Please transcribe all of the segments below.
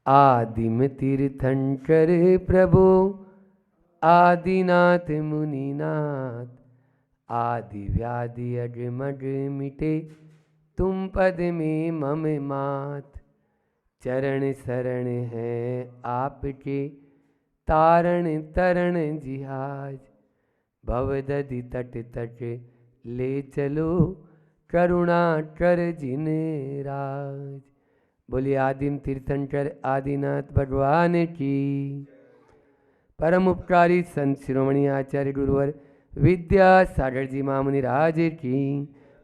आदिम तीर्थंकर प्रभु आदिनाथ मुनिनाथ, आदि व्याधि अगमग मिटे तुम पद में मम मात। चरण शरण है आपके तारण तरण जिहाज, भवदधि तट तट ले चलो करुणा कर जिन राज। बोलिए आदिम तीर्थंकर आदिनाथ भगवान की। परम उपकारी संत शिरोमणि आचार्य गुरुवर विद्यासागर जी महामुनि राज की।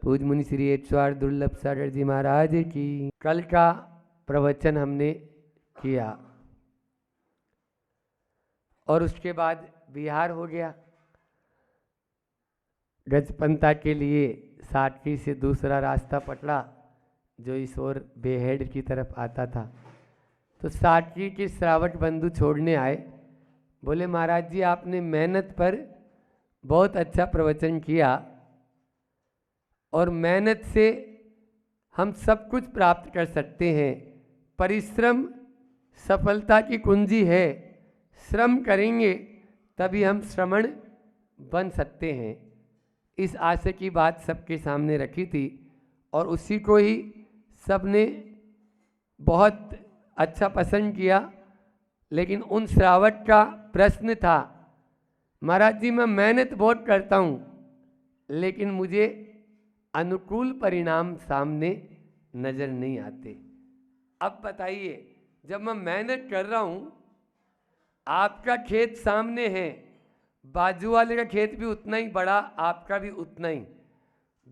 पूज मुनि श्री 108 दुर्लभ सागर जी महाराज की। कल का प्रवचन हमने किया और उसके बाद बिहार हो गया। गजपंता के लिए साटकी से दूसरा रास्ता पकड़ा जो इस ओर बेहेड की तरफ आता था। तो साटकी के श्रावक बंधु छोड़ने आए, बोले महाराज जी आपने मेहनत पर बहुत अच्छा प्रवचन किया और मेहनत से हम सब कुछ प्राप्त कर सकते हैं। परिश्रम सफलता की कुंजी है। श्रम करेंगे तभी हम श्रमण बन सकते हैं। इस आशय की बात सबके सामने रखी थी और उसी को ही सबने बहुत अच्छा पसंद किया। लेकिन उन श्रावक का प्रश्न था, महाराज जी मैं मेहनत बहुत करता हूँ लेकिन मुझे अनुकूल परिणाम सामने नज़र नहीं आते। अब बताइए, जब मैं मेहनत कर रहा हूँ, आपका खेत सामने है, बाजू वाले का खेत भी उतना ही बड़ा, आपका भी उतना ही,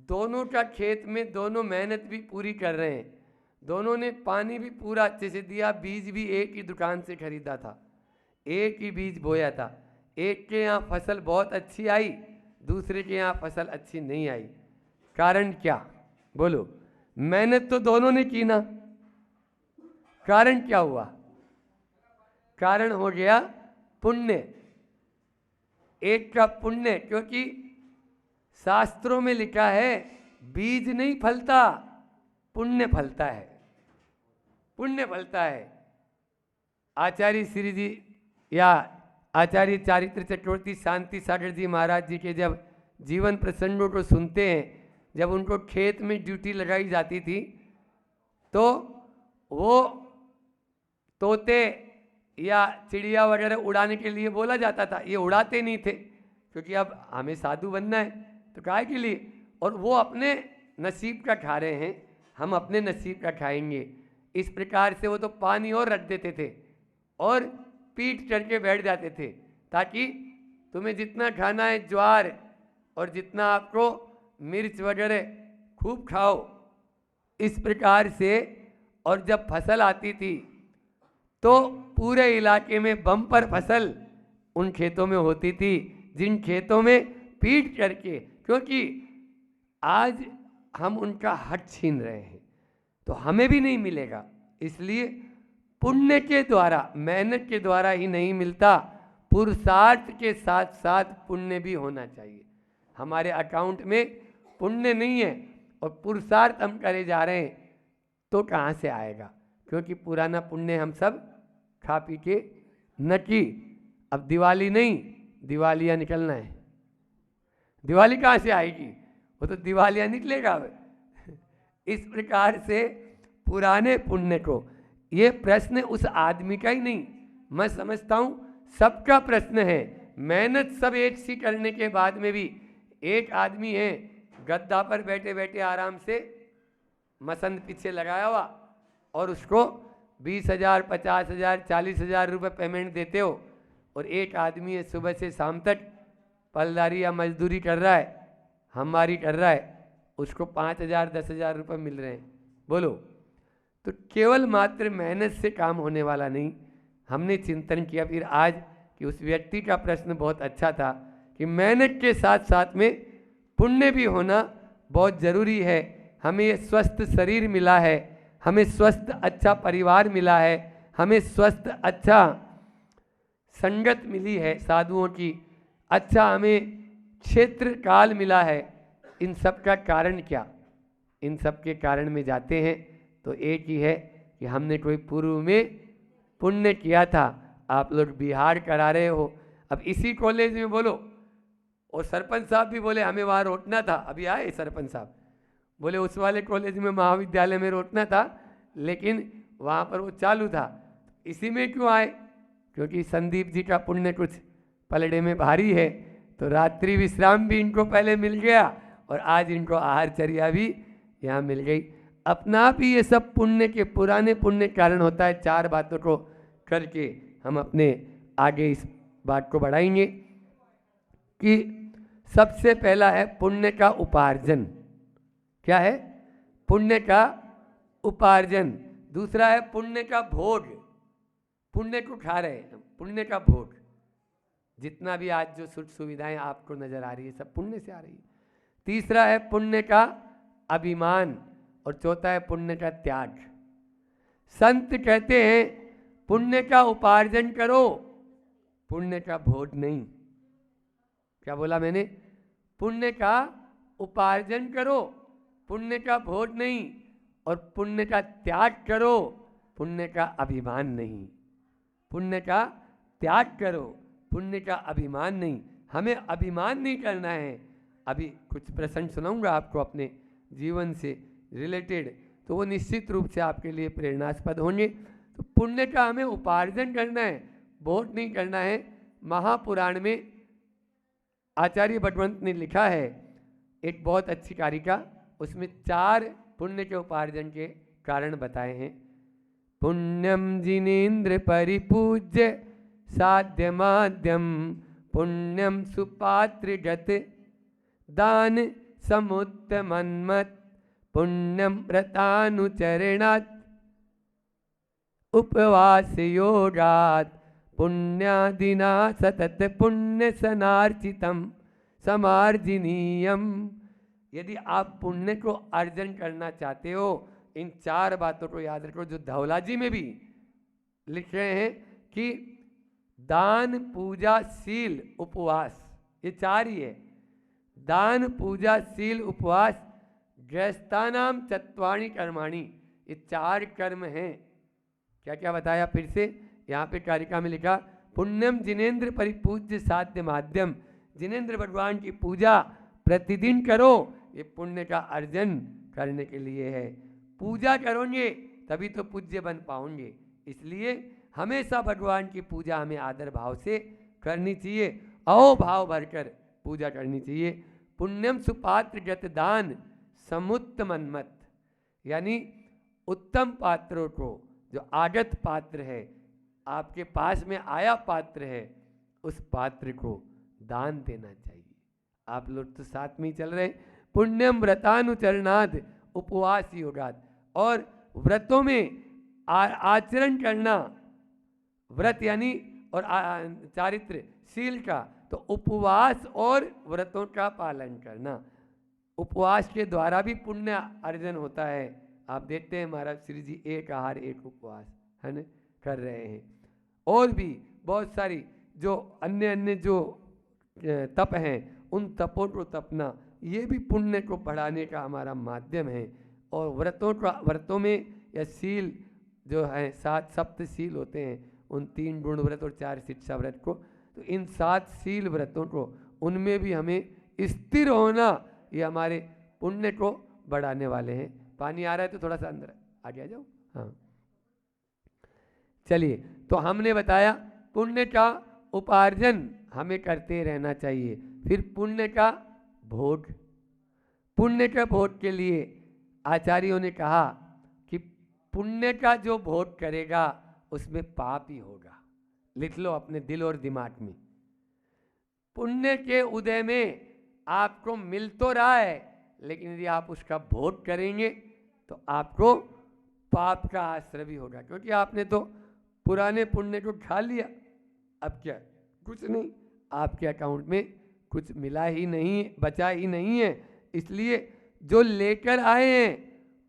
दोनों का खेत में दोनों मेहनत भी पूरी कर रहे हैं, दोनों ने पानी भी पूरा अच्छे से दिया, बीज भी एक ही दुकान से खरीदा था, एक ही बीज बोया था। एक के यहाँ फसल बहुत अच्छी आई, दूसरे के यहाँ फसल अच्छी नहीं आई। कारण क्या? बोलो। मेहनत तो दोनों ने की ना, कारण क्या हुआ? कारण हो गया पुण्य। एक का पुण्य, क्योंकि शास्त्रों में लिखा है बीज नहीं फलता, पुण्य फलता है, पुण्य फलता है। आचार्य श्री जी या आचार्य चारित्र चक्रवर्ती शांति सागर जी महाराज जी के जब जीवन प्रसंगों को सुनते हैं, जब उनको खेत में ड्यूटी लगाई जाती थी तो वो तोते या चिड़िया वगैरह उड़ाने के लिए बोला जाता था, ये उड़ाते नहीं थे क्योंकि अब हमें साधु बनना है तो काहे के लिए, और वो अपने नसीब का खा रहे हैं, हम अपने नसीब का खाएंगे। इस प्रकार से वो तो पानी और रख देते थे और पीठ चढ़ के बैठ जाते थे ताकि तुम्हें जितना खाना है ज्वार और जितना आपको मिर्च वगैरह खूब खाओ, इस प्रकार से। और जब फसल आती थी तो पूरे इलाके में बम्पर फसल उन खेतों में होती थी जिन खेतों में पीठ करके, क्योंकि आज हम उनका हक छीन रहे हैं तो हमें भी नहीं मिलेगा। इसलिए पुण्य के द्वारा, मेहनत के द्वारा ही नहीं मिलता, पुरुषार्थ के साथ साथ पुण्य भी होना चाहिए। हमारे अकाउंट में पुण्य नहीं है और पुरुषार्थ हम करे जा रहे हैं तो कहाँ से आएगा? क्योंकि पुराना पुण्य हम सब खा पी के नकी। अब दिवाली नहीं, दिवालियाँ निकलना है। दिवाली कहाँ से आएगी? वो तो दिवालियाँ निकलेगा। इस प्रकार से पुराने पुण्य को, ये प्रश्न उस आदमी का ही नहीं, मैं समझता हूँ सबका प्रश्न है। मेहनत सब एक सी करने के बाद में भी एक आदमी है गद्दा पर बैठे बैठे आराम से मसंद पीछे लगाया हुआ और उसको 20,000, 50,000, 40,000 रुपये पेमेंट देते हो, और एक आदमी है सुबह से शाम तक पलदारी या मजदूरी कर रहा है, हमारी कर रहा है, उसको 5,000, 10,000 रुपये मिल रहे हैं। बोलो। तो केवल मात्र मेहनत से काम होने वाला नहीं। हमने चिंतन किया फिर आज कि उस व्यक्ति का प्रश्न बहुत अच्छा था कि मेहनत के साथ साथ में पुण्य भी होना बहुत ज़रूरी है। हमें ये स्वस्थ शरीर मिला है, हमें स्वस्थ अच्छा परिवार मिला है, हमें स्वस्थ अच्छा संगत मिली है साधुओं की, अच्छा हमें क्षेत्र काल मिला है। इन सब का कारण क्या? इन सब के कारण में जाते हैं तो एक ही है कि हमने कोई पूर्व में पुण्य किया था। आप लोग बिहार करा रहे हो, अब इसी कॉलेज में बोलो, और सरपंच साहब भी बोले हमें वहाँ रोटना था। अभी आए सरपंच साहब, बोले उस वाले कॉलेज में महाविद्यालय में रोटना था, लेकिन वहाँ पर वो चालू था। इसी में क्यों आए? क्योंकि संदीप जी का पुण्य कुछ पलड़े में भारी है, तो रात्रि विश्राम भी इनको पहले मिल गया और आज इनको आहारचर्या भी यहाँ मिल गई। अपना आप ही ये सब पुण्य के, पुराने पुण्य कारण होता है। चार बातों को करके हम अपने आगे इस बात को बढ़ाएंगे कि सबसे पहला है पुण्य का उपार्जन। क्या है? पुण्य का उपार्जन। दूसरा है पुण्य का भोग, पुण्य को खा रहे हैं, पुण्य का भोग। जितना भी आज जो सुख सुविधाएं आपको नजर आ रही है सब पुण्य से आ रही है। तीसरा है पुण्य का अभिमान, और चौथा है पुण्य का त्याग। संत कहते हैं पुण्य का उपार्जन करो, पुण्य का भोग नहीं। क्या बोला मैंने? पुण्य का उपार्जन करो, पुण्य का भोग नहीं, और पुण्य का त्याग करो, पुण्य का अभिमान नहीं। पुण्य का त्याग करो, पुण्य का अभिमान नहीं। हमें अभिमान नहीं करना है। अभी कुछ प्रसंग सुनाऊंगा आपको अपने जीवन से रिलेटेड, तो वो निश्चित रूप से आपके लिए प्रेरणास्पद होंगे। तो पुण्य का हमें उपार्जन करना है, भोग नहीं करना है। महापुराण में आचार्य भगवंत ने लिखा है एक बहुत अच्छी कारिका, उसमें 4 पुण्य के उपार्जन के कारण बताए हैं। पुण्यम जिनेन्द्र परिपूज्य साध्य माध्यम, पुण्यम सुपात्र गत दान समुत्तमन्मत, पुण्यम व्रतानुचरणात् उपवास योगात्, पुण्यादिना सतत पुण्य सनार्चितम समार्जनीयम। यदि आप पुण्य को अर्जन करना चाहते हो, इन 4 बातों को याद रखो, जो धौला जी में भी लिख रहे हैं कि दान पूजा शील उपवास, ये 4 ही है। दान पूजा शील उपवास गृहस्थानाम चत्वाणी कर्माणि, ये 4 कर्म हैं। क्या क्या बताया फिर से? यहाँ पे कारिका में लिखा पुण्यम जिनेन्द्र परिपूज्य साध्य माध्यम, जिनेन्द्र भगवान की पूजा प्रतिदिन करो, ये पुण्य का अर्जन करने के लिए है। पूजा करोगे तभी तो पूज्य बन पाओगे, इसलिए हमेशा भगवान की पूजा हमें आदर भाव से करनी चाहिए, अहोभाव भरकर पूजा करनी चाहिए। पुण्यम सुपात्र गत दान समुत्तमन्मत, यानी उत्तम पात्रों को, जो आगत पात्र है, आपके पास में आया पात्र है, उस पात्र को दान देना चाहिए। आप लोग तो साथ में ही चल रहे। पुण्यम व्रतानुचरणाद उपवास योगाद, और व्रतों में आचरण करना, व्रत यानी और चारित्र शील का, तो उपवास और व्रतों का पालन करना। उपवास के द्वारा भी पुण्य अर्जन होता है। आप देखते हैं महाराज श्री जी एक आहार एक उपवास है न कर रहे हैं। और भी बहुत सारी जो अन्य अन्य जो तप हैं, उन तपों को तपना, ये भी पुण्य को बढ़ाने का हमारा माध्यम है। और व्रतों में या शील जो है 7 सप्त शील होते हैं, उन 3 गुण व्रत और 4 शिक्षा व्रत को, तो इन 7 शील व्रतों को, उनमें भी हमें स्थिर होना, ये हमारे पुण्य को बढ़ाने वाले हैं। पानी आ रहा है तो थोड़ा सा अंदर आगे आ जाओ। हाँ चलिए, तो हमने बताया पुण्य का उपार्जन हमें करते रहना चाहिए। फिर पुण्य का भोग, पुण्य के भोग के लिए आचार्यों ने कहा कि पुण्य का जो भोग करेगा उसमें पाप ही होगा। लिख लो अपने दिल और दिमाग में। पुण्य के उदय में आपको मिल तो रहा है, लेकिन यदि आप उसका भोग करेंगे तो आपको पाप का आश्रय भी होगा, क्योंकि आपने तो पुराने पुण्य को खा लिया। अब क्या? कुछ नहीं, आपके अकाउंट में कुछ मिला ही नहीं, बचा ही नहीं है। इसलिए जो लेकर आए हैं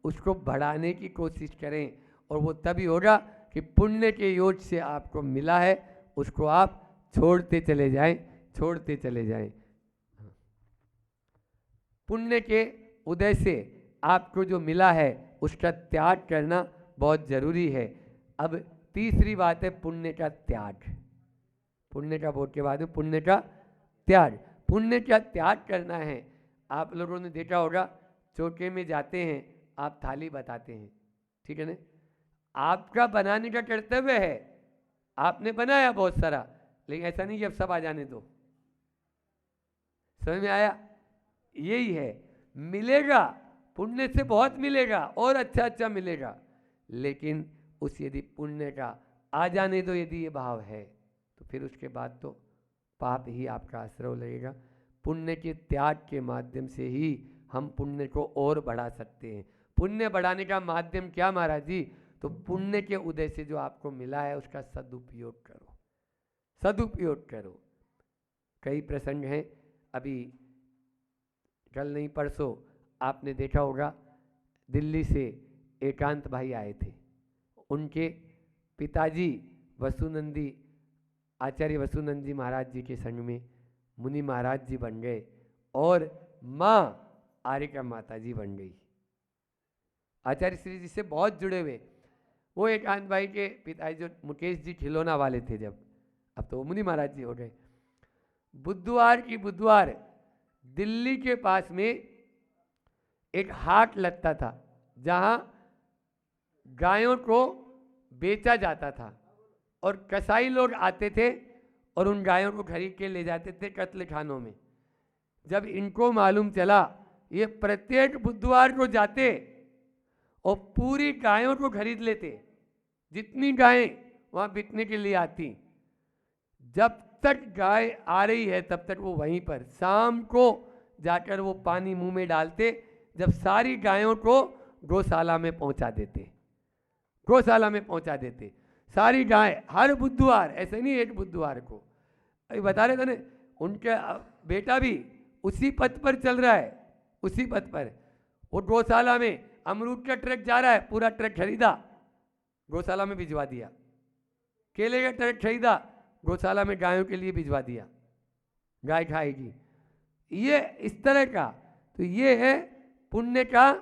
उसको बढ़ाने की कोशिश करें, और वो तभी होगा कि पुण्य के योग से आपको मिला है, उसको आप छोड़ते चले जाएं, छोड़ते चले जाएं। पुण्य के उदय से आपको जो मिला है उसका त्याग करना बहुत जरूरी है। अब तीसरी बात है पुण्य का त्याग। पुण्य का बोध के बाद में पुण्य का त्याग। पुण्य का त्याग करना है। आप लोगों ने देखा होगा, चौके में जाते हैं, आप थाली बताते हैं, ठीक है ना? आपका बनाने का कर्तव्य है, आपने बनाया बहुत सारा, लेकिन ऐसा नहीं कि अब सब आ जाने दो। समझ में आया? यही है, मिलेगा, पुण्य से बहुत मिलेगा और अच्छा अच्छा मिलेगा, लेकिन उस यदि पुण्य का आ जाने दो यदि ये भाव है, तो फिर उसके बाद तो पाप ही आपका आश्रय लगेगा। पुण्य के त्याग के माध्यम से ही हम पुण्य को और बढ़ा सकते हैं। पुण्य बढ़ाने का माध्यम क्या महाराज जी? तो पुण्य के उदय से जो आपको मिला है उसका सदुपयोग करो, सदुपयोग करो। कई प्रसंग हैं, अभी कल नहीं परसों आपने देखा होगा, दिल्ली से एकांत भाई आए थे। उनके पिताजी वसुनंदी, आचार्य वसुनंदी महाराज जी के संग में मुनि महाराज जी बन गए और माँ आर्यका माता जी बन गई। आचार्य श्री जी से बहुत जुड़े हुए। वो एकांत भाई के पिताजी जो मुकेश जी खिलौना वाले थे जब, अब तो मुनि महाराज जी हो गए। बुधवार की बुधवार दिल्ली के पास में एक हाट लगता था जहाँ गायों को बेचा जाता था और कसाई लोग आते थे और उन गायों को खरीद के ले जाते थे कत्ल खानों में। जब इनको मालूम चला, ये प्रत्येक बुधवार को जाते और पूरी गायों को खरीद लेते, जितनी गायें वहाँ बिकने के लिए आती। जब तक गाय आ रही है तब तक वो वहीं पर, शाम को जाकर वो पानी मुंह में डालते, जब सारी गायों को गौशाला में पहुंचा देते, गौशाला में पहुंचा देते सारी गाय हर बुधवार। ऐसे नहीं एक बुधवार को, अभी बता रहे थे ना, उनके बेटा भी उसी पथ पर चल रहा है, उसी पथ पर। वो गौशाला में अमरूद का ट्रक जा रहा है, पूरा ट्रक खरीदा, गौशाला में भिजवा दिया। केले का ट्रक खरीदा, गौशाला में गायों के लिए भिजवा दिया, गाय खाएगी। ये इस तरह का, तो ये है पुण्य का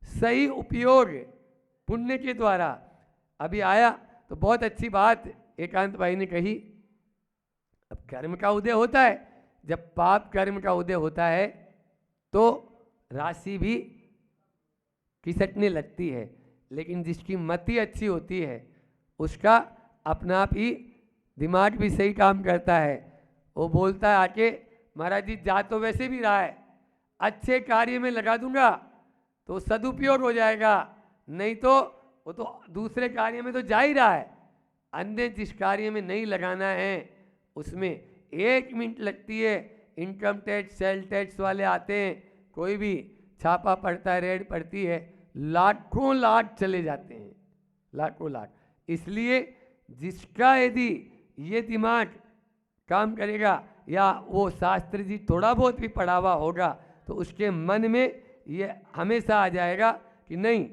सही उपयोग, पुण्य के द्वारा। अभी आया तो बहुत अच्छी बात एकांत भाई ने कही। अब कर्म का उदय होता है, जब पाप कर्म का उदय होता है तो राशि भी खिसकने लगती है, लेकिन जिसकी मति अच्छी होती है उसका अपना आप ही दिमाग भी सही काम करता है। वो बोलता है आके, महाराज जी जा तो वैसे भी रहा है, अच्छे कार्य में लगा दूंगा तो सदुपयोग हो जाएगा, नहीं तो वो तो दूसरे कार्य में तो जा ही रहा है। अन्य जिस कार्य में नहीं लगाना है उसमें 1 मिनट लगती है। इनकम टैक्स, सेल टैक्स वाले आते हैं, कोई भी छापा पड़ता है, रेड पड़ती है, लाखों लाख चले जाते हैं, लाखों लाख। इसलिए जिसका यदि ये दिमाग काम करेगा, या वो शास्त्र जी थोड़ा बहुत भी पढ़ा हुआ होगा, तो उसके मन में ये हमेशा आ जाएगा कि नहीं,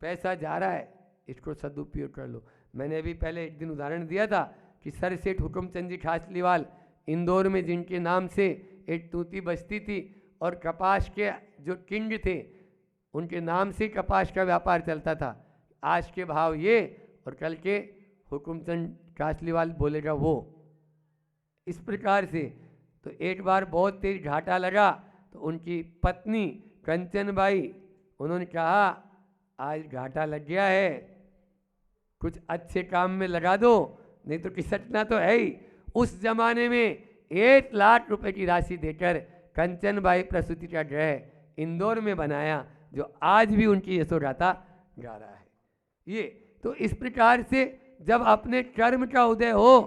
पैसा जा रहा है, इसको सदुपयोग कर लो। मैंने अभी पहले एक दिन उदाहरण दिया था कि सर सेठ हुकुमचंद जी खासलीवाल, इंदौर में जिनके नाम से एक तूती बस्ती थी और कपास के जो किंग थे उनके नाम से कपास का व्यापार चलता था। आज के भाव ये और कल के हुकुमचंद कासलीवाल बोलेगा वो, इस प्रकार से। तो एक बार बहुत तेज घाटा लगा तो उनकी पत्नी कंचन बाई, उन्होंने कहा आज घाटा लग गया है, कुछ अच्छे काम में लगा दो, नहीं तो खिसकना तो है ही। उस जमाने में 1 लाख रुपए की राशि देकर कंचन बाई प्रसूति का गृह इंदौर में बनाया, जो आज भी उनकी यशोगाथा गा रहा है। ये तो इस प्रकार से जब अपने कर्म का उदय हो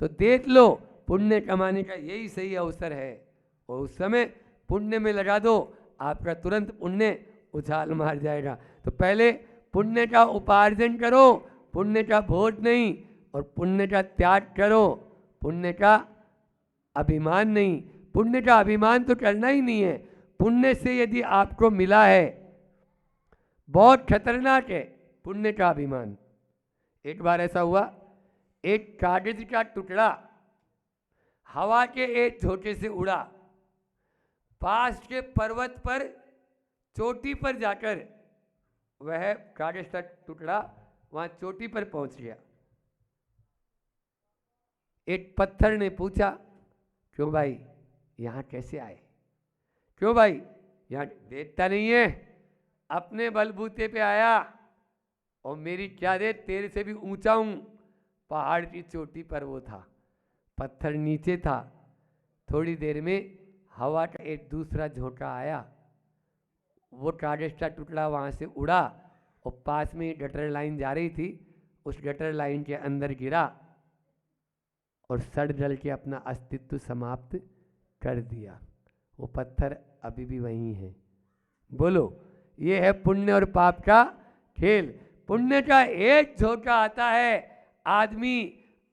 तो देख लो, पुण्य कमाने का यही सही अवसर है, और उस समय पुण्य में लगा दो, आपका तुरंत पुण्य उछाल मार जाएगा। तो पहले पुण्य का उपार्जन करो, पुण्य का भोज नहीं, और पुण्य का त्याग करो, पुण्य का अभिमान नहीं। पुण्य का अभिमान तो करना ही नहीं है। पुण्य से यदि आपको मिला है, बहुत खतरनाक है पुण्य का अभिमान। एक बार ऐसा हुआ, एक कागज का टुकड़ा हवा के एक झोंके से उड़ा, पास के पर्वत पर चोटी पर जाकर वह कागज का टुकड़ा वहां चोटी पर पहुंच गया। एक पत्थर ने पूछा, क्यों भाई यहाँ कैसे आए? क्यों भाई यहाँ देखता नहीं है? अपने बलबूते पे आया, और मेरी क्या दे, तेरे से भी ऊंचा हूं। पहाड़ की चोटी पर वो था, पत्थर नीचे था। थोड़ी देर में हवा का एक दूसरा झोंका आया, वो कागज का टुकड़ा वहां से उड़ा और पास में गटर लाइन जा रही थी, उस गटर लाइन के अंदर गिरा और सड़ जल के अपना अस्तित्व समाप्त कर दिया। वो पत्थर अभी भी वहीं है। बोलो, ये है पुण्य और पाप का खेल। पुण्य का एक झोंका आता है, आदमी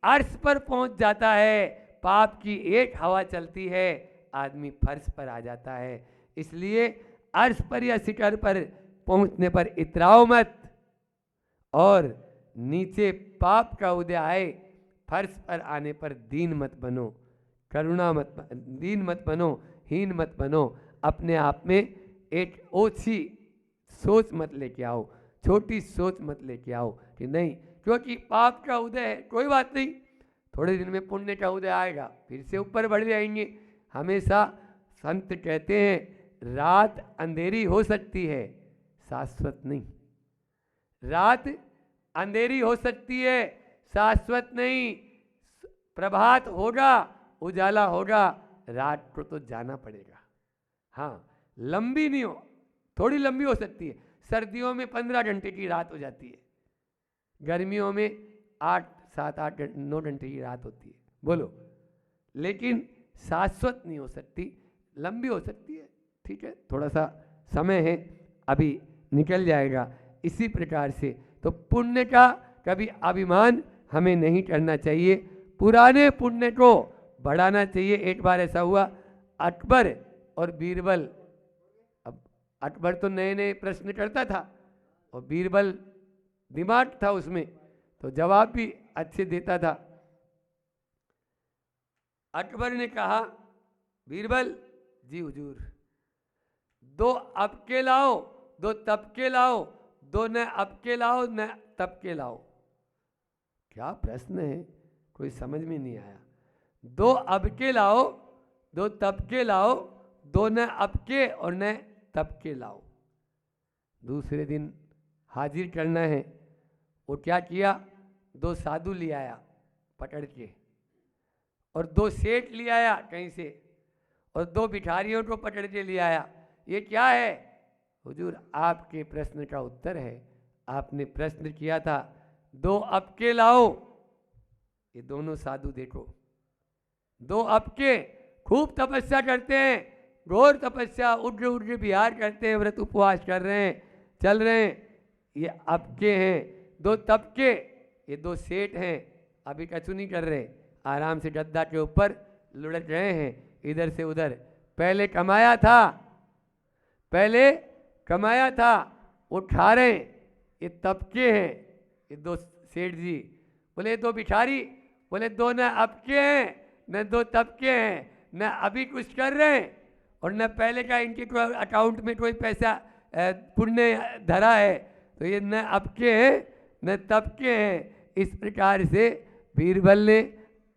अर्श पर पहुंच जाता है। पाप की एक हवा चलती है, आदमी फर्श पर आ जाता है। इसलिए अर्श पर या शिखर पर पहुंचने पर इतराओ मत, और नीचे पाप का उदय आए, फर्श पर आने पर दीन मत बनो, करुणा मत, दीन मत बनो, हीन मत बनो। अपने आप में एक ओछी सोच मत लेके आओ, छोटी सोच मत लेके आओ कि नहीं क्योंकि पाप का उदय है, कोई बात नहीं, थोड़े दिन में पुण्य का उदय आएगा, फिर से ऊपर बढ़ जाएंगे। हमेशा संत कहते हैं रात अंधेरी हो सकती है, शाश्वत नहीं। रात अंधेरी हो सकती है, शाश्वत नहीं। प्रभात होगा, उजाला होगा, रात को तो जाना पड़ेगा। हाँ, लंबी नहीं हो, थोड़ी लंबी हो सकती है। सर्दियों में 15 घंटे की रात हो जाती है, गर्मियों में 8, 7, 8, 9 घंटे की रात होती है। बोलो, लेकिन शाश्वत नहीं हो सकती, लंबी हो सकती है। ठीक है, थोड़ा सा समय है, अभी निकल जाएगा। इसी प्रकार से तो पुण्य का कभी अभिमान हमें नहीं करना चाहिए, पुराने पुण्य को बढ़ाना चाहिए। एक बार ऐसा हुआ, अकबर और बीरबल, अब अकबर तो नए नए प्रश्न करता था और बीरबल दिमाग था उसमें, तो जवाब भी अच्छे देता था। अकबर ने कहा, बीरबल जी हुजूर, 2 अब के लाओ, 2 तब के लाओ, 2 न अब के लाओ न तब के लाओ। क्या प्रश्न है, कोई समझ में नहीं आया। 2 अब के लाओ, 2 तब के लाओ, 2 न अब के और न तब के लाओ। दूसरे दिन हाजिर करना है, वो क्या किया, 2 साधु ले आया पकड़ के, और 2 सेठ ले आया कहीं से, और 2 भिखारियों को पकड़ के ले आया। ये क्या है? हुजूर आपके प्रश्न का उत्तर है। आपने प्रश्न किया था 2 अब के लाओ। ये दोनों साधु देखो, 2 अब के खूब तपस्या करते हैं, घोर तपस्या, उग्र उग्र विहार करते हैं, व्रत उपवास कर रहे हैं, चल रहे हैं। ये अब के हैं। 2 तब के, ये 2 सेठ हैं, अभी कछु नहीं कर रहे, आराम से गद्दा के ऊपर लुढ़क रहे हैं इधर से उधर। पहले कमाया था, पहले कमाया था, वो खा रहे हैं। ये तबके हैं, ये 2 सेठ जी। बोले 2 भिखारी, बोले 2 न अब के हैं न 2 तबके हैं, न अभी कुछ कर रहे हैं और न पहले का इनके कोई अकाउंट में कोई पैसा पुण्य धरा है, तो ये न अब के हैं न तब के हैं। इस प्रकार से बीरबल ने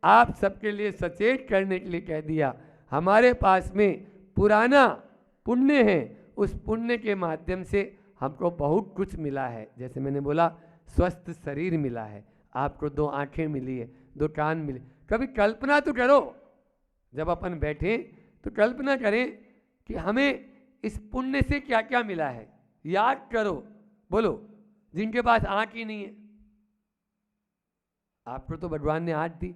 आप सबके लिए सचेत करने के लिए कह दिया, हमारे पास में पुराना पुण्य है, उस पुण्य के माध्यम से हमको बहुत कुछ मिला है। जैसे मैंने बोला, स्वस्थ शरीर मिला है, आपको 2 आंखें मिली है, 2 कान मिले। कभी कल्पना तो करो, जब अपन बैठे तो कल्पना करें कि हमें इस पुण्य से क्या क्या मिला है। याद करो, बोलो, जिनके पास आंख ही नहीं है, आपको तो भगवान ने आंख दी,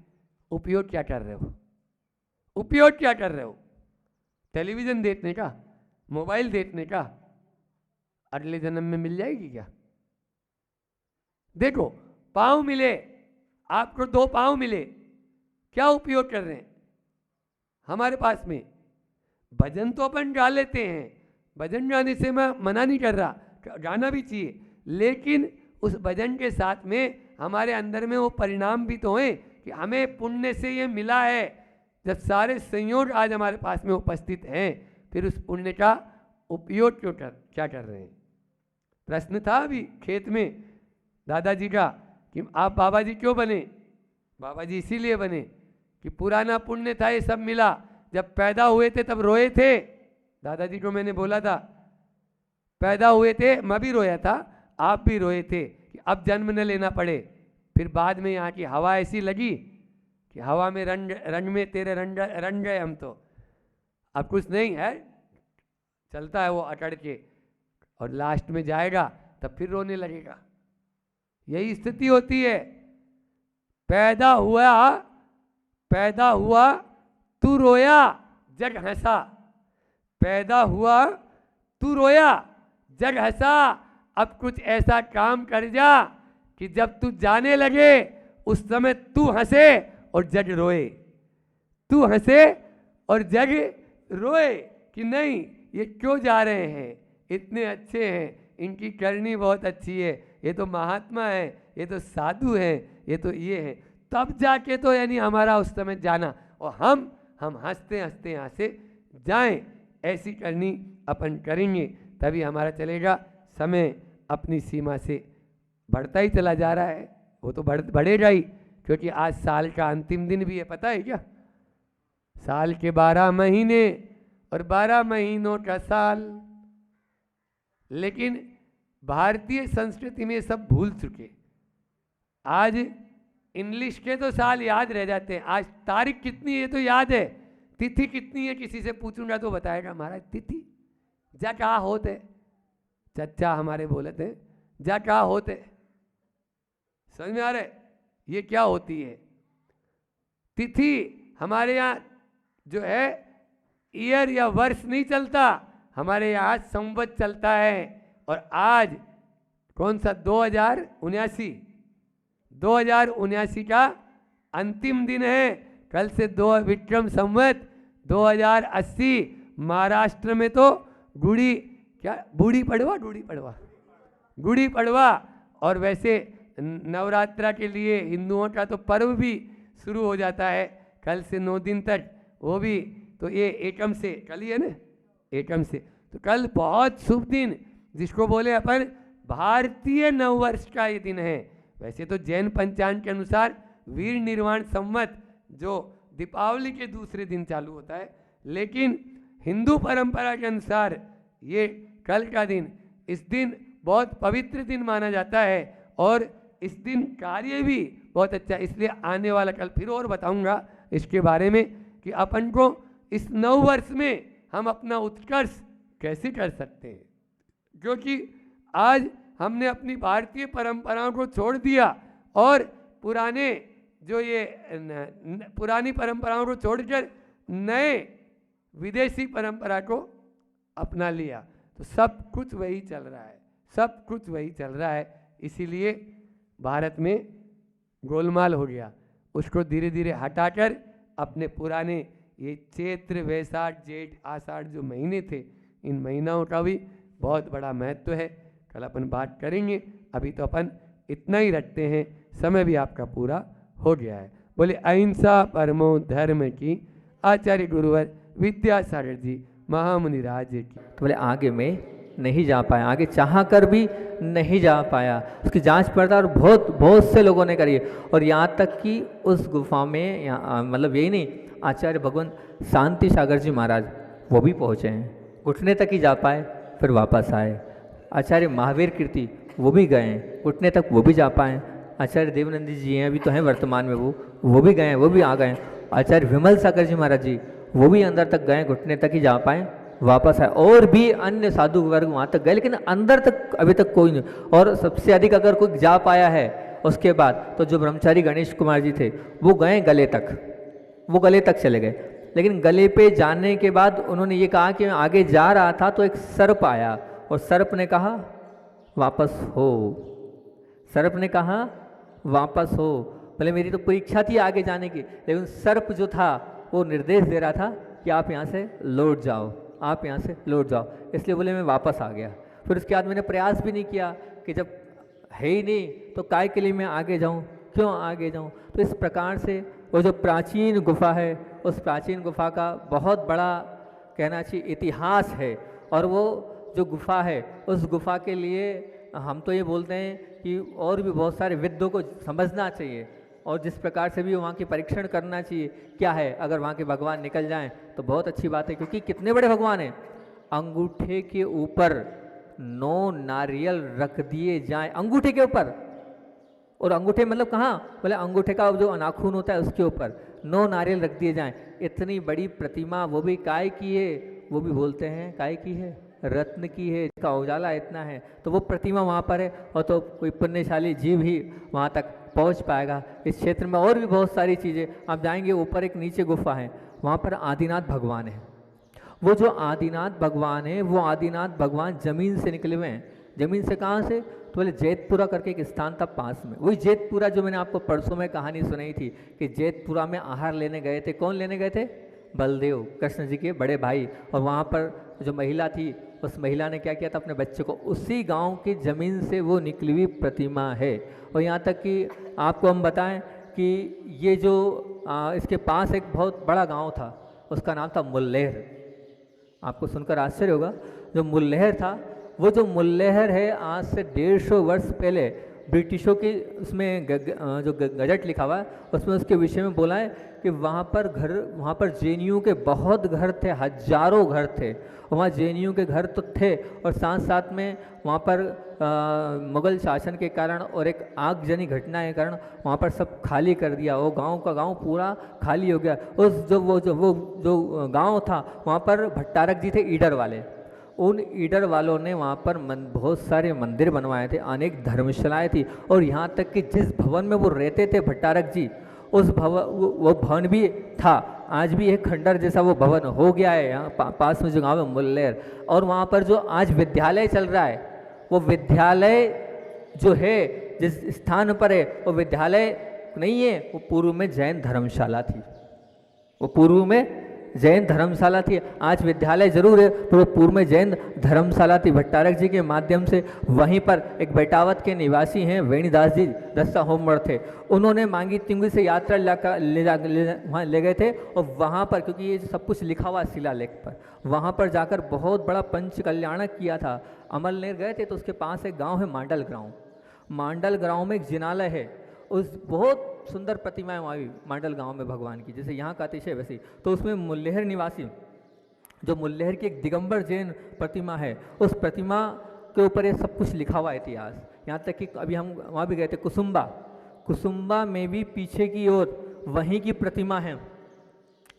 उपयोग क्या कर रहे हो? उपयोग क्या कर रहे हो? टेलीविजन देखने का, मोबाइल देखने का? अगले जन्म में मिल जाएगी क्या? देखो, पांव मिले आपको, 2 पांव मिले, क्या उपयोग कर रहे हैं? हमारे पास में भजन तो अपन गा लेते हैं, भजन गाने से मैं मना नहीं कर रहा, गाना भी चाहिए, लेकिन उस भजन के साथ में हमारे अंदर में वो परिणाम भी तो हैं कि हमें पुण्य से ये मिला है। जब सारे संयोग आज हमारे पास में उपस्थित हैं, फिर उस पुण्य का उपयोग क्या कर रहे हैं? प्रश्न था अभी खेत में दादाजी का कि आप बाबा जी क्यों बने? बाबा जी इसीलिए बने कि पुराना पुण्य था ये सब मिला, जब पैदा हुए थे तब रोए थे। दादाजी को मैंने बोला था, पैदा हुए थे मैं भी रोया था, आप भी रोए थे कि अब जन्म न लेना पड़े। फिर बाद में यहाँ की हवा ऐसी लगी कि हवा में रंग में तेरे रंग गए हम, तो अब कुछ नहीं है, चलता है वो अकड़ के, और लास्ट में जाएगा तब फिर रोने लगेगा। यही स्थिति होती है। पैदा हुआ तू रोया जग हंसा, पैदा हुआ तू रोया जग हंसा, अब कुछ ऐसा काम कर जा कि जब तू जाने लगे उस समय तू हंसे और जग रोए, तू हंसे और जग रोए कि नहीं ये क्यों जा रहे हैं, इतने अच्छे हैं, इनकी करनी बहुत अच्छी है, ये तो महात्मा है, ये तो साधु है, ये तो ये है, तब जाके तो यानी हमारा उस समय जाना, और हम हंसते हंसते यहाँ से जाएं, ऐसी करनी अपन करेंगे तभी हमारा चलेगा। समय अपनी सीमा से बढ़ता ही चला जा रहा है, वो तो बढ़ेगा ही, क्योंकि आज साल का अंतिम दिन भी है, पता है क्या? साल के 12 महीने और 12 महीनों का साल। लेकिन भारतीय संस्कृति में सब भूल चुके। आज इंग्लिश के तो साल याद रह जाते हैं, आज तारीख कितनी है तो याद है, तिथि कितनी है किसी से पूछूंगा तो बताएगा महाराज तिथि जा क्या होते, चचा हमारे बोले थे जा क्या होते, समझ में आ रहे ये क्या होती है तिथि। हमारे यहाँ जो है ईयर या वर्ष नहीं चलता, हमारे यहाँ संवत चलता है। और आज कौन सा 2079 का अंतिम दिन है, कल से विक्रम संवत 2080। महाराष्ट्र में तो गुड़ी पड़वा, और वैसे नवरात्रा के लिए हिंदुओं का तो पर्व भी शुरू हो जाता है कल से 9 दिन तक, वो भी तो ये एकम से, कल ही है ना एकम से, तो कल बहुत शुभ दिन जिसको बोले अपन भारतीय नववर्ष का ये दिन है। वैसे तो जैन पंचांग के अनुसार वीर निर्वाण संवत जो दीपावली के दूसरे दिन चालू होता है, लेकिन हिंदू परंपरा के अनुसार ये कल का दिन, इस दिन बहुत पवित्र दिन माना जाता है और इस दिन कार्य भी बहुत अच्छा, इसलिए आने वाला कल फिर और बताऊंगा इसके बारे में कि अपन को इस नव वर्ष में हम अपना उत्कर्ष कैसे कर सकते हैं, क्योंकि आज हमने अपनी भारतीय परंपराओं को छोड़ दिया और पुराने जो ये पुरानी परंपराओं को छोड़कर नए विदेशी परंपरा को अपना लिया, तो सब कुछ वही चल रहा है, इसीलिए भारत में गोलमाल हो गया। उसको धीरे धीरे हटाकर अपने पुराने ये चैत्र वैशाख जेठ आषाढ़ जो महीने थे, इन महीनों का भी बहुत बड़ा महत्व है, कल अपन बात करेंगे। अभी तो अपन इतना ही रखते हैं, समय भी आपका पूरा हो गया है। बोले अहिंसा परमो धर्म की आचार्य गुरुवर विद्यासागर जी महामुनि राज की। तो बोले आगे में नहीं जा पाया, आगे चाह कर भी नहीं जा पाया, उसकी जांच पड़ताल बहुत से लोगों ने करी, और यहाँ तक कि उस गुफा में मतलब यही नहीं, आचार्य भगवान शांति सागर जी महाराज वो भी पहुँचे हैं, घुटने तक ही जा पाए फिर वापस आए। आचार्य महावीर कीर्ति वो भी गए, घुटने तक वो भी जा पाए। आचार्य देवनंदी जी हैं अभी तो हैं वर्तमान में, वो भी गए, वो भी आ गए। आचार्य विमल सागर जी महाराज जी वो भी अंदर तक गए, घुटने तक ही जा पाए वापस आए। और भी अन्य साधु वर्ग वहाँ तक गए, लेकिन अंदर तक अभी तक कोई नहीं। और सबसे अधिक अगर कोई जा पाया है उसके बाद तो जो ब्रह्मचारी गणेश कुमार जी थे वो गए गले तक, वो गले तक चले गए। लेकिन गले पे जाने के बाद उन्होंने ये कहा कि मैं आगे जा रहा था तो एक सर्प आया और सर्प ने कहा वापस हो, सर्प ने कहा वापस हो। भले मेरी तो पूरी इच्छा थी आगे जाने की, लेकिन सर्प जो था वो निर्देश दे रहा था कि आप यहाँ से लौट जाओ, आप यहाँ से लौट जाओ, इसलिए बोले मैं वापस आ गया। फिर उसके बाद मैंने प्रयास भी नहीं किया कि जब है ही नहीं तो काय के लिए मैं आगे जाऊँ, क्यों आगे जाऊँ। तो इस प्रकार से वो जो प्राचीन गुफा है, उस प्राचीन गुफा का बहुत बड़ा कहना चाहिए इतिहास है। और वो जो गुफा है उस गुफा के लिए हम तो ये बोलते हैं कि और भी बहुत सारे विद्यों को समझना चाहिए, और जिस प्रकार से भी वहाँ की परीक्षण करना चाहिए क्या है, अगर वहाँ के भगवान निकल जाएं तो बहुत अच्छी बात है, क्योंकि कितने बड़े भगवान हैं। अंगूठे के ऊपर 9 नारियल रख दिए जाएं, अंगूठे के ऊपर, और अंगूठे मतलब कहाँ, बोले अंगूठे का जो नाखून होता है उसके ऊपर 9 नारियल रख दिए जाएं। इतनी बड़ी प्रतिमा, वो भी काय की है, वो भी बोलते हैं काय की है, रत्न की है, इसका उजाला इतना है, तो वो प्रतिमा वहाँ पर है, और तो कोई पुण्यशाली जीव ही वहाँ तक पहुँच पाएगा। इस क्षेत्र में और भी बहुत सारी चीज़ें, आप जाएंगे ऊपर एक नीचे गुफा है, वहाँ पर आदिनाथ भगवान है। वो जो आदिनाथ भगवान है, वो आदिनाथ भगवान जमीन से निकले हुए हैं। जमीन से कहाँ से, तो बोले जैतपुरा करके एक स्थान था पास में, वही जैतपुरा जो मैंने आपको परसों में कहानी सुनाई थी कि जैतपुरा में आहार लेने गए थे। कौन लेने गए थे, बलदेव, कृष्ण जी के बड़े भाई। और वहाँ पर जो महिला थी, उस महिला ने क्या किया था, अपने बच्चे को, उसी गांव की ज़मीन से वो निकली हुई प्रतिमा है। और यहाँ तक कि आपको हम बताएं कि ये जो इसके पास एक बहुत बड़ा गांव था, उसका नाम था मुल्लेर। आपको सुनकर आश्चर्य होगा, जो मुल्लेर था, वो जो मुल्लेर है आज से 150 वर्ष पहले ब्रिटिशों की उसमें जो गजट लिखा हुआ है उसमें उसके विषय में बोला है कि वहाँ पर जेएनयू के बहुत घर थे, हजारों घर थे। वहाँ जेएनयू के घर तो थे, और साथ साथ में वहाँ पर मुग़ल शासन के कारण और एक आगजनी घटना के कारण वहाँ पर सब खाली कर दिया। वो गांव का गांव पूरा खाली हो गया। उस जो गांव था, वहाँ पर भट्टारक जी थे ईडर वाले। उन ईडर वालों ने वहाँ पर बहुत सारे मंदिर बनवाए थे, अनेक धर्मशालाएँ थी, और यहाँ तक कि जिस भवन में वो रहते थे भट्टारक जी, उस वो भवन भी था। आज भी एक खंडर जैसा वो भवन हो गया है यहाँ पास में जो गाँव है मुल्लेर। और वहाँ पर जो आज विद्यालय चल रहा है, वो विद्यालय जो है जिस स्थान पर है, वो विद्यालय नहीं है, वो पूर्व में जैन धर्मशाला थी। वो पूर्व में जैन धर्मशाला थी। आज विद्यालय जरूर है, पर वो पूर्व में जैन धर्मशाला थी। भट्टारक जी के माध्यम से वहीं पर एक बेटावत के निवासी हैं वेणीदास जी, दस्ता होमवर थे, उन्होंने मांगी तिंगुई से यात्रा वहाँ ले गए थे। और वहाँ पर, क्योंकि ये सब कुछ लिखा हुआ शिलालेख पर, वहाँ पर जाकर बहुत बड़ा पंच कल्याणक किया था। अमलनेर गए थे तो उसके पास एक गाँव है मांडल गाँव। मांडल गाँव में एक जिनालय है, उस बहुत सुंदर प्रतिमाएं वहाँ मांडल गांव में भगवान की, जैसे यहाँ का अतिशय वैसी। तो उसमें मुल्लेहर निवासी, जो मुल्लेहर की एक दिगंबर जैन प्रतिमा है, उस प्रतिमा के ऊपर ये सब कुछ लिखा हुआ है इतिहास। यहाँ तक कि अभी हम वहाँ भी गए थे कुसुम्बा में भी पीछे की ओर वहीं की प्रतिमा है,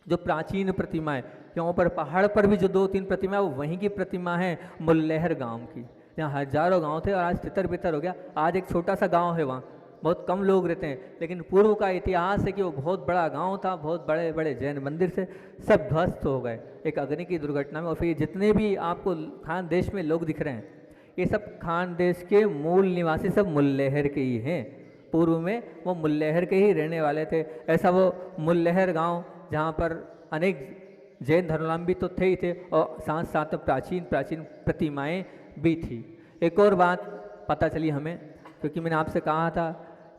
जो प्राचीन प्रतिमा है। यहाँ पर पहाड़ पर भी जो 2-3 प्रतिमा है, वो वहीं की प्रतिमा है मुल्लेहर गाँव की। यहाँ हजारों गाँव थे और आज तितर बितर हो गया। आज एक छोटा सा गाँव है, वहाँ बहुत कम लोग रहते हैं, लेकिन पूर्व का इतिहास है कि वो बहुत बड़ा गांव था, बहुत बड़े बड़े जैन मंदिर से सब ध्वस्त हो गए एक अग्नि की दुर्घटना में। और फिर जितने भी आपको खान देश में लोग दिख रहे हैं, ये सब खान देश के मूल निवासी सब मुल्लेहर के ही हैं। पूर्व में वो मुल्लेहर के ही रहने वाले थे। ऐसा वो मुल्लेहर गाँव जहाँ पर अनेक जैन धर्मावलंबी तो थे ही थे, और साथ साथ में प्राचीन प्रतिमाएँ भी थी। एक और बात पता चली हमें, क्योंकि मैंने आपसे कहा था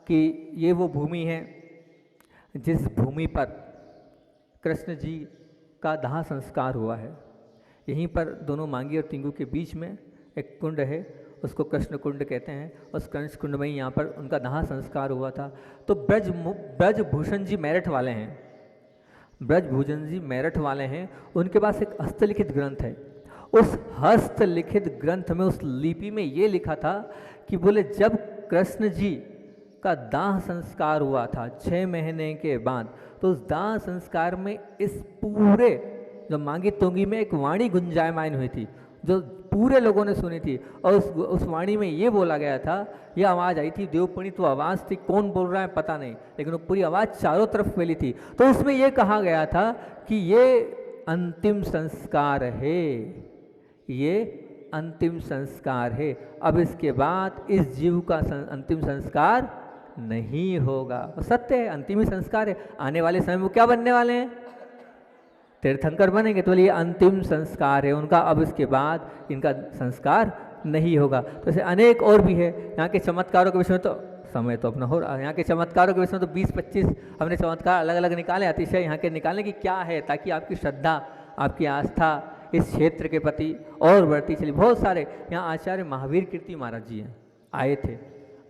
कि ये वो भूमि है जिस भूमि पर कृष्ण जी का दाह संस्कार हुआ है। यहीं पर दोनों मांगी और तिंगू के बीच में एक कुंड है, उसको कृष्ण कुंड कहते हैं। उस कृष्ण कुंड में ही यहाँ पर उनका दाह संस्कार हुआ था। तो ब्रजभूषण जी मेरठ वाले हैं, ब्रजभूषण जी मेरठ वाले हैं, उनके पास एक हस्तलिखित ग्रंथ है। उस हस्तलिखित ग्रंथ में, उस लिपि में ये लिखा था कि बोले जब कृष्ण जी का दाह संस्कार हुआ था 6 महीने के बाद, तो उस दाह संस्कार में इस पूरे जो मांगी तुंगी में एक वाणी गुंजायमान हुई थी, जो पूरे लोगों ने सुनी थी। और उस वाणी में ये बोला गया था, ये आवाज़ आई थी, देवपुणी तो आवाज़ थी, कौन बोल रहा है पता नहीं, लेकिन वो पूरी आवाज़ चारों तरफ फैली थी। तो उसमें ये कहा गया था कि ये अंतिम संस्कार है, ये अंतिम संस्कार है, अब इसके बाद इस जीव का अंतिम संस्कार नहीं होगा। सत्य है, अंतिम ही संस्कार है। आने वाले समय में क्या बनने वाले हैं, तीर्थंकर बनेंगे। तो ये अंतिम संस्कार है उनका, अब इसके बाद इनका संस्कार नहीं होगा। तो ऐसे अनेक और भी है। यहाँ के चमत्कारों के विषय में तो समय तो अपना हो रहा है, यहाँ के चमत्कारों के विषय में तो 20-25 हमने चमत्कार अलग अलग निकाले, अतिशय यहाँ के निकालने की क्या है, ताकि आपकी श्रद्धा, आपकी आस्था इस क्षेत्र के प्रति और बढ़ती चली। बहुत सारे यहाँ आचार्य महावीर कीर्ति महाराज जी हैं, आए थे,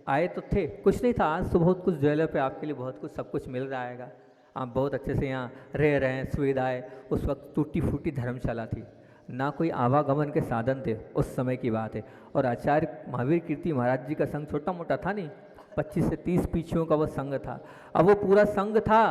आए तो थे, कुछ नहीं था। आज तो बहुत कुछ ज्वेलर पे आपके लिए बहुत कुछ सब कुछ मिल रहा है, आप बहुत अच्छे से यहाँ रह रहे हैं, सुविधाएं। उस वक्त टूटी फूटी धर्मशाला थी, ना कोई आवागमन के साधन थे, उस समय की बात है। और आचार्य महावीर कीर्ति महाराज जी का संघ छोटा मोटा था नहीं, 25 से 30 पीछियों का वो संघ था। अब वो पूरा संघ था,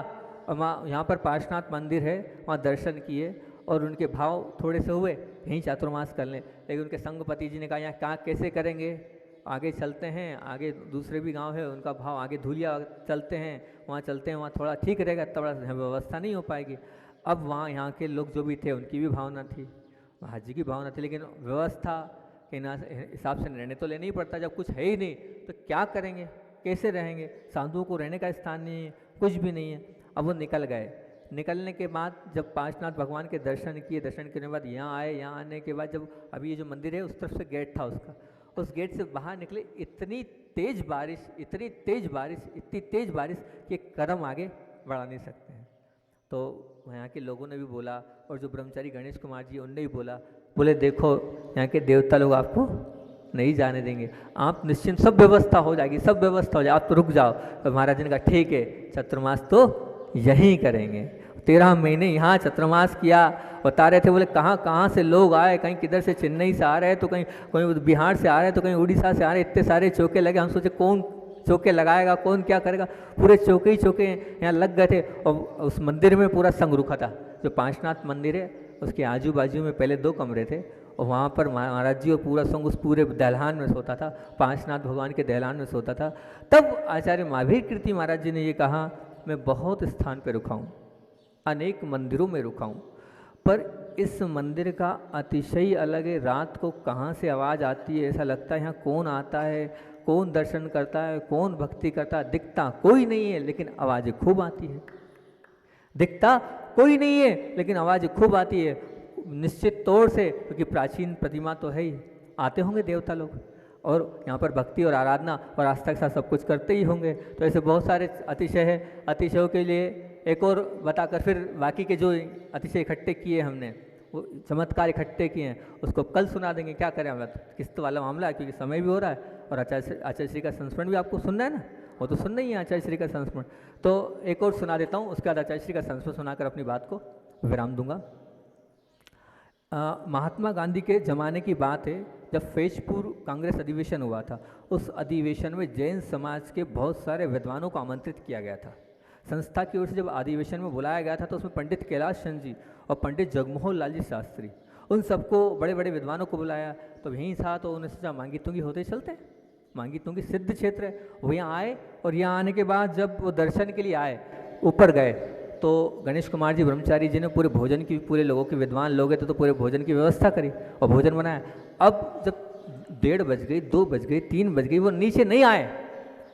वहाँ यहाँ पर पार्श्वनाथ मंदिर है, वहाँ दर्शन किए और उनके भाव थोड़े से हुए, यहीं चातुर्मास कर लें। लेकिन उनके संघपति जी ने कहा यहाँ कहाँ कैसे करेंगे, आगे चलते हैं, आगे दूसरे भी गांव है उनका भाव, आगे धुलिया चलते हैं, वहाँ चलते हैं, वहाँ थोड़ा ठीक रहेगा, तब व्यवस्था नहीं हो पाएगी। अब वहाँ यहाँ के लोग जो भी थे उनकी भी भावना थी, महाराज जी की भावना थी, लेकिन व्यवस्था के हिसाब से निर्णय तो लेना ही पड़ता। जब कुछ है ही नहीं तो क्या करेंगे, कैसे रहेंगे, साधुओं को रहने का स्थान नहीं है, कुछ भी नहीं है। अब वो निकल गए। निकलने के बाद जब पार्श्वनाथ भगवान के दर्शन किए, दर्शन करने के बाद यहाँ आए, यहाँ आने के बाद जब अभी ये जो मंदिर है उस तरफ से गेट था उसका, उस गेट से बाहर निकले, इतनी तेज बारिश, इतनी तेज बारिश, इतनी तेज बारिश कि कदम आगे बढ़ा नहीं सकते हैं। तो यहाँ के लोगों ने भी बोला, और जो ब्रह्मचारी गणेश कुमार जी उनने भी बोला, बोले देखो यहाँ के देवता लोग आपको नहीं जाने देंगे, आप निश्चिंत, सब व्यवस्था हो जाएगी, सब व्यवस्था हो जाए, आप तो रुक जाओ। तो महाराज ने कहा ठीक है, चतुर्मास तो यहीं करेंगे। 13 महीने यहाँ चतुर्मास किया। बता रहे थे, बोले कहाँ कहाँ से लोग आए, कहीं किधर से चेन्नई से आ रहे हैं, तो कहीं कोई बिहार से आ रहे हैं, तो कहीं उड़ीसा से आ रहे हैं, इतने सारे चौके लगे। हम सोचे कौन चौके लगाएगा, कौन क्या करेगा, पूरे चौके ही चौके यहाँ लग गए थे। और उस मंदिर में पूरा संग रुका था। जो पार्श्वनाथ मंदिर है उसके आजू बाजू में पहले 2 कमरे थे, और वहाँ पर महाराज जी और पूरा संघ उस पूरे दहलान में सोता था, पार्श्वनाथ भगवान के दहलान में सोता था। तब आचार्य महावीर कीर्ति महाराज जी ने ये कहा, मैं बहुत स्थान पे रुका हूँ, अनेक मंदिरों में रुका हूँ, पर इस मंदिर का अतिशय अलग है। रात को कहाँ से आवाज़ आती है, ऐसा लगता है यहाँ कौन आता है, कौन दर्शन करता है, कौन भक्ति करता है। दिखता कोई नहीं है लेकिन आवाज़ें खूब आती है, दिखता कोई नहीं है लेकिन आवाज़ खूब आती है, निश्चित तौर से, क्योंकि प्राचीन प्रतिमा तो है ही, आते होंगे देवता लोग, और यहाँ पर भक्ति और आराधना और आस्था के साथ सब कुछ करते ही होंगे। तो ऐसे बहुत सारे अतिशय है। अतिशयों के लिए एक और बताकर फिर बाकी के जो अतिशय इकट्ठे किए हमने, वो चमत्कार इकट्ठे किए हैं, उसको कल सुना देंगे। क्या करें, हम किस्त वाला मामला है, क्योंकि समय भी हो रहा है, और आचार्य श्री का संस्मरण भी आपको सुनना है ना, वो तो सुनना ही है आचार्य श्री का संस्मरण। तो एक और सुना देता हूँ, उसके बाद आचार्य श्री का संस्मरण सुनाकर अपनी बात को विराम दूंगा। महात्मा गांधी के ज़माने की बात है, जब फैजपुर कांग्रेस अधिवेशन हुआ था। उस अधिवेशन में जैन समाज के बहुत सारे विद्वानों को आमंत्रित किया गया था। संस्था की ओर से जब अधिवेशन में बुलाया गया था तो उसमें पंडित कैलाश चंद जी और पंडित जगमोहन लाल जी शास्त्री, उन सबको, बड़े बड़े विद्वानों को बुलाया। तो यहीं था, तो उन्होंने सोचा मांगी तुंगी होते चलते हैं, मांगी तुंगी सिद्ध क्षेत्र है। वो यहाँ आए, और यहाँ आने के बाद जब वो दर्शन के लिए आए, ऊपर गए, तो गणेश कुमार जी ब्रह्मचारी जी ने पूरे भोजन की, पूरे लोगों के विद्वान लोग हैं तो पूरे भोजन की व्यवस्था करी और भोजन बनाया। अब जब 1:30 बज गई, 2 बज गई, 3 बज गई, वो नीचे नहीं आए,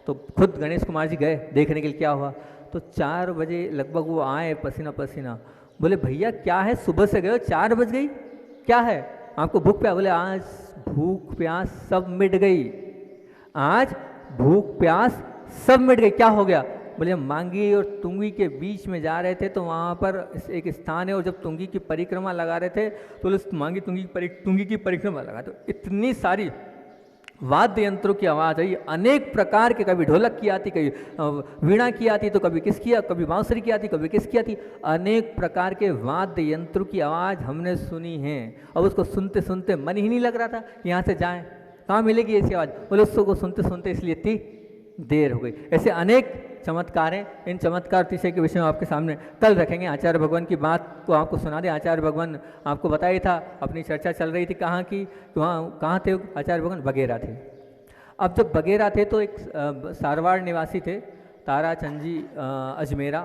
तो खुद गणेश कुमार जी गए देखने के लिए क्या हुआ। तो 4 बजे लगभग वो आए, पसीना पसीना। बोले भैया क्या है, सुबह से गए हो, 4 बज गई, क्या है, आपको भूख प्यास? बोले आज भूख प्यास सब मिट गई, आज भूख प्यास सब मिट गई। क्या हो गया? बोले मांगी और तुंगी के बीच में जा रहे थे, तो वहाँ पर एक स्थान है, और जब तुंगी की परिक्रमा लगा रहे थे तो मांगी तुंगी की परिक्रमा लगा, तो इतनी सारी वाद्य यंत्रों की आवाज़ आई, अनेक प्रकार के, कभी ढोलक की आती, कभी वीणा की आती, तो कभी किसकी, कभी बांसुरी की आती, कभी किसकी आती, अनेक प्रकार के वाद्य यंत्रों की आवाज़ हमने सुनी है। अब उसको सुनते सुनते मन ही नहीं लग रहा था यहाँ से जाएं, कहाँ मिलेगी ऐसी आवाज़। बोले उसको सुनते सुनते इसलिए इतनी देर हो गई। ऐसे अनेक चमत्कार हैं। इन चमत्कार अतिशय के विषय में आपके सामने कल रखेंगे। आचार्य भगवान की बात को आपको सुना दें। आचार्य भगवान आपको बताया था, अपनी चर्चा चल रही थी कहाँ की, वहाँ कहाँ थे आचार्य भगवान? बगेरा थे। अब जब बगेरा थे तो एक सारवाड़ निवासी थे, ताराचंद जी अजमेरा।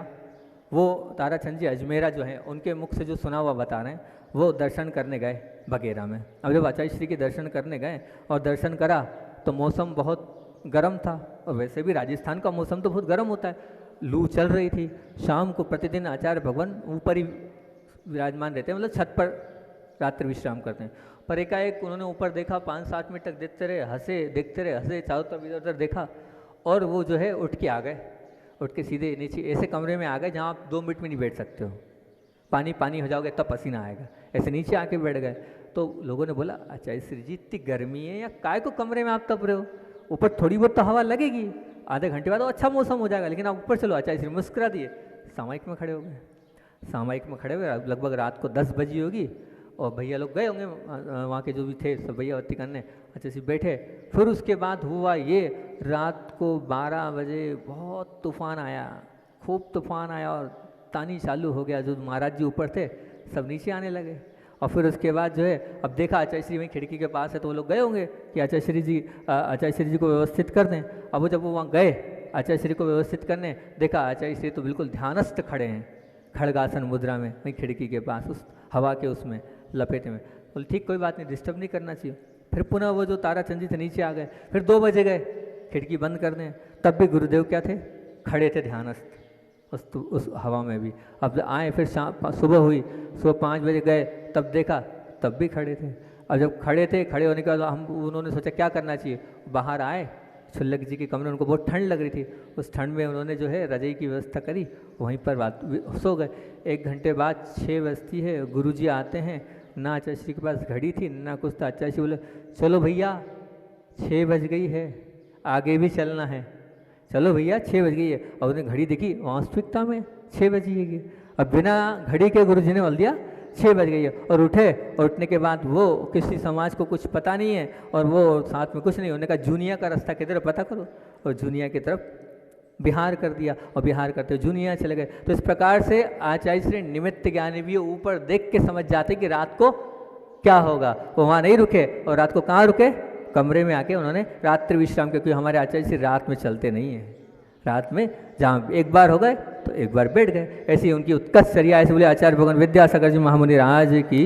वो ताराचंद जी अजमेरा जो है, उनके मुख से जो सुना हुआ बता रहे हैं, वो दर्शन करने गए बगेरा में। अब जब आचार्य श्री के दर्शन करने गए और दर्शन करा तो मौसम बहुत गर्म था, और वैसे भी राजस्थान का मौसम तो बहुत गर्म होता है, लू चल रही थी। शाम को प्रतिदिन आचार्य भगवान ऊपर ही विराजमान रहते हैं, मतलब छत पर रात्रि विश्राम करते हैं। पर एकाएक उन्होंने ऊपर देखा, 5-7 मिनट तक देखते रहे, हंसे, देखते रहे, हंसे, चारों तरफ इधर उधर देखा, और वो जो है उठ के आ गए, उठ के सीधे नीचे ऐसे कमरे में आ गए जहाँ आप 2 मिनट में नहीं बैठ सकते हो, पानी पानी हो जाओगे तब पसीना आएगा, ऐसे नीचे आके बैठ गए। तो लोगों ने बोला आचार्य श्री जी इतनी गर्मी है या काय को कमरे में आप तप रहे हो? ऊपर थोड़ी बहुत तो हवा लगेगी, आधे घंटे बाद तो अच्छा मौसम हो जाएगा, लेकिन आप ऊपर चलो। आचार्य श्री मुस्कुरा दिए, सामायिक में खड़े हो गए। सामायिक में खड़े हुए लगभग रात को 10 बजी होगी, और भैया लोग गए होंगे वहाँ के जो भी थे सब भैया बत्ती करने, अच्छे से बैठे। फिर उसके बाद हुआ ये, रात को 12 बजे बहुत तूफान आया, खूब तूफान आया और तानी चालू हो गया। जो महाराज जी ऊपर थे सब नीचे आने लगे। और फिर उसके बाद जो है, अब देखा आचार्य श्री वहीं खिड़की के पास है, तो वो लोग गए होंगे कि आचार्य श्री जी को व्यवस्थित कर दें। अब वो जब वो वहाँ गए आचार्य श्री को व्यवस्थित करने, देखा आचार्य श्री तो बिल्कुल ध्यानस्थ खड़े हैं, खड़गासन मुद्रा में, वहीं खिड़की के पास, उस हवा के उसमें लपेटे में। बोले ठीक, कोई बात नहीं, डिस्टर्ब नहीं करना चाहिए। फिर पुनः वो जो ताराचंद जी थे नीचे आ गए। फिर 2 बजे गए खिड़की बंद कर दें, तब भी गुरुदेव क्या थे, खड़े थे ध्यानस्थ उस हवा में भी। अब आए, फिर सुबह हुई, सुबह 5 बजे गए, तब देखा तब भी खड़े थे। अब जब खड़े थे, खड़े होने के बाद उन्होंने सोचा क्या करना चाहिए। बाहर आए, छुल्लक जी के कमरे, उनको बहुत ठंड लग रही थी। उस ठंड में उन्होंने जो है रजाई की व्यवस्था करी, वहीं पर बात सो गए। 1 घंटे बाद 6 बजती है, गुरुजी आते हैं। ना आचार्य श्री के पास घड़ी थी ना कुछ था। आचार्य श्री बोले चलो भैया 6 बज गई है, आगे भी चलना है, चलो भैया 6 बज गई है। और उन्हें घड़ी देखी, वास्तविकता में 6 बजी। अब बिना घड़ी के गुरुजी ने बोल दिया 6 बज गई है, और उठे। और उठने के बाद वो किसी समाज को कुछ पता नहीं है, और वो साथ में कुछ नहीं, उन्होंने कहा जूनिया का रास्ता किधर पता करो, और जूनिया की तरफ बिहार कर दिया, और बिहार करते जूनिया चले गए। तो इस प्रकार से आचार्य श्री निमित्त ज्ञानी भी ऊपर देख के समझ जाते कि रात को क्या होगा। वो वहाँ नहीं रुके, और रात को कहाँ रुके, कमरे में आके उन्होंने रात्रि विश्राम, क्योंकि हमारे आचार्य श्री रात में चलते नहीं हैं। रात में जहाँ एक बार हो गए तो एक बार बैठ गए। ऐसी उनकी उत्कर्ष चर्या। ऐसे बोले आचार्य भगवान विद्यासागर जी महामुनि राज की